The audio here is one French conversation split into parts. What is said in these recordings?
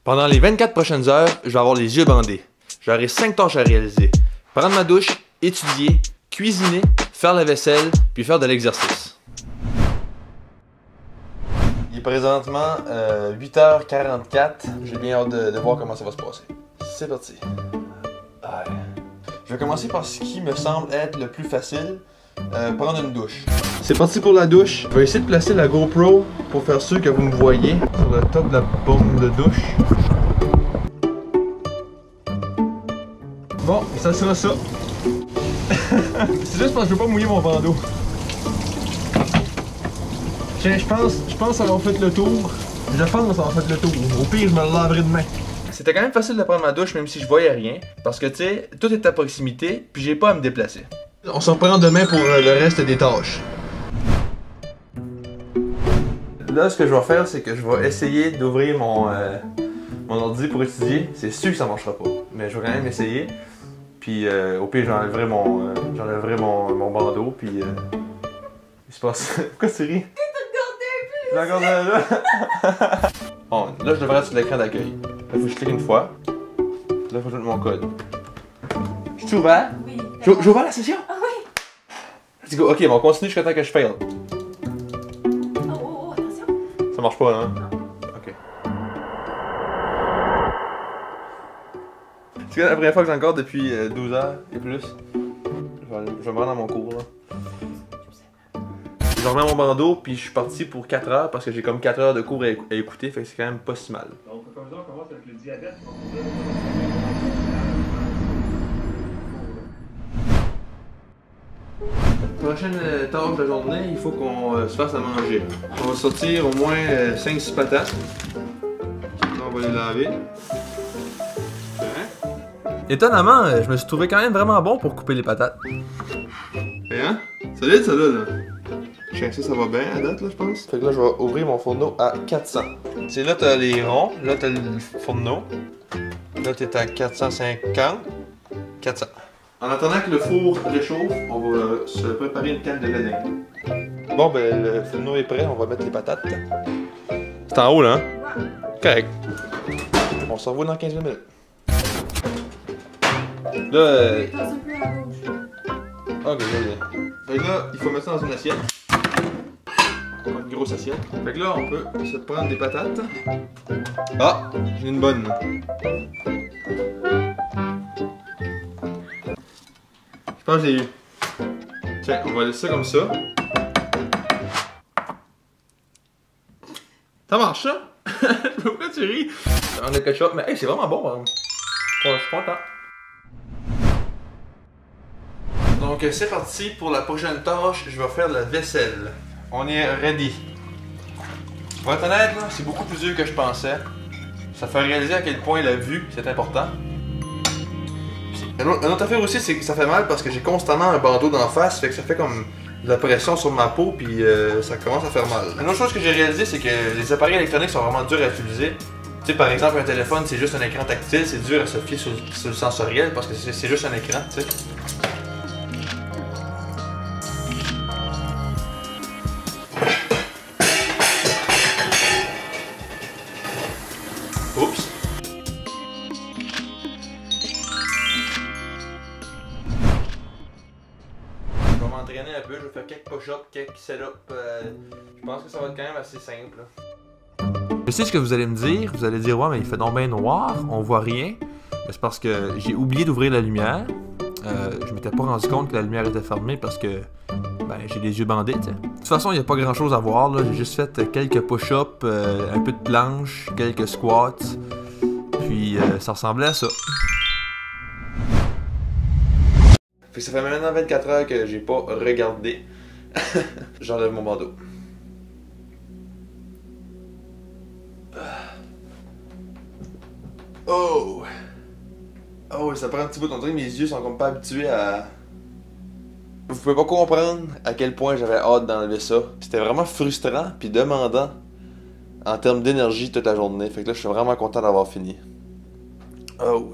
Pendant les 24 prochaines heures, je vais avoir les yeux bandés. J'aurai 5 tâches à réaliser. Prendre ma douche, étudier, cuisiner, faire la vaisselle, puis faire de l'exercice. Il est présentement 8h44. J'ai bien hâte de voir comment ça va se passer. C'est parti. Ouais. Je vais commencer par ce qui me semble être le plus facile. Prendre une douche. C'est parti pour la douche. Je vais essayer de placer la GoPro pour faire sûr que vous me voyez sur le top de la bombe de douche. Bon, ça sera ça. C'est juste parce que je veux pas mouiller mon bandeau. Tiens, je pense avoir fait le tour. Je pense avoir fait le tour. Au pire, je me le laverai demain. C'était quand même facile de prendre ma douche même si je voyais rien. Parce que tu sais, tout est à proximité, puis j'ai pas à me déplacer. On s'en reprend demain pour le reste des tâches. Là, ce que je vais faire, c'est que je vais essayer d'ouvrir mon ordi pour étudier. C'est sûr que ça marchera pas, mais je vais quand même essayer. Puis au pire, j'enlèverai mon bandeau, puis il se passe... Pourquoi tu ris? Je regarde là. Bon, là, je devrais être sur l'écran d'accueil. Là, faut que je clique une fois. Là, faut que je mette mon code. Je suis ouvert? Oui. J'ai ouvert la session? Ah oui! Let's go. Ok, bon, on continue jusqu'à temps que je fail. Oh, attention! Ça marche pas, hein? Non. Ok. C'est la première fois que j'ai encore depuis 12 heures et plus. Je vais me rendre dans mon cours, là. Je remets mon bandeau, puis je suis parti pour 4 heures parce que j'ai comme 4 heures de cours à écouter, fait que c'est quand même pas si mal. Donc, comme ça, on commence avec le diabète. Prochaine tâche de la journée, il faut qu'on se fasse à manger. On va sortir au moins 5-6 patates. Là, on va les laver. Étonnamment, je me suis trouvé quand même vraiment bon pour couper les patates. Hein? Solide, ça là. Tiens, ça va bien à date, là, je pense. Fait que là, je vais ouvrir mon fourneau à 400. C'est là, t'as les ronds. Là, t'as le fourneau. Là, t'es à 450. 400. En attendant que le four réchauffe, on va se préparer une canne de lait d'Inde. Bon, ben, le fourneau est prêt. On va mettre les patates. C'est en haut, là, hein? Correct. On se revoit dans 15 minutes. Là, Passe un peu à gauche. ok, fait que là, il faut mettre ça dans une assiette. Une grosse assiette. Fait que là, on peut se prendre des patates. Ah, j'ai une bonne. Je pense que j'ai eu. Tiens, on va laisser ça comme ça. Ça marche, ça? Pourquoi tu ris? On a ketchup, mais hey, c'est vraiment bon, par exemple. Je suis content. Donc c'est parti pour la prochaine tâche, je vais faire la vaisselle. On est ready. Pour être honnête, c'est beaucoup plus dur que je pensais. Ça fait réaliser à quel point la vue c'est important. Une autre affaire aussi, c'est que ça fait mal parce que j'ai constamment un bandeau d'en face, fait que ça fait comme de la pression sur ma peau, puis ça commence à faire mal. Une autre chose que j'ai réalisé, c'est que les appareils électroniques sont vraiment durs à utiliser. Tu sais, par exemple, un téléphone, c'est juste un écran tactile, c'est dur à se fier sur le sensoriel parce que c'est juste un écran, tu sais. Oups. Je vais m'entraîner un peu, je vais faire quelques push-ups, quelques set-ups. Je pense que ça va être quand même assez simple. Je sais ce que vous allez me dire. Vous allez dire, ouais, mais il fait donc bien noir, on voit rien. Mais c'est parce que j'ai oublié d'ouvrir la lumière. Je m'étais pas rendu compte que la lumière était fermée parce que ben, j'ai les yeux bandés, t'sais. De toute façon, il n'y a pas grand chose à voir, là. J'ai juste fait quelques push-ups, un peu de planche, quelques squats. Puis ça ressemblait à ça. Fait que ça fait maintenant 24 heures que j'ai pas regardé. J'enlève mon bandeau. Oh! Oh, ça prend un petit bout. On dirait que mes yeux sont comme pas habitués à... Vous pouvez pas comprendre à quel point j'avais hâte d'enlever ça. C'était vraiment frustrant puis demandant en termes d'énergie toute la journée. Fait que là, je suis vraiment content d'avoir fini. Oh!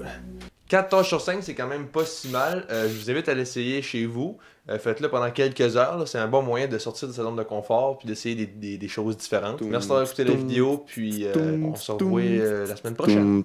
4 tâches sur 5, c'est quand même pas si mal. Je vous invite à l'essayer chez vous. Faites-le pendant quelques heures. Là. C'est un bon moyen de sortir de sa zone de confort puis d'essayer des choses différentes. Merci d'avoir écouté la vidéo. Puis on se revoit la semaine prochaine.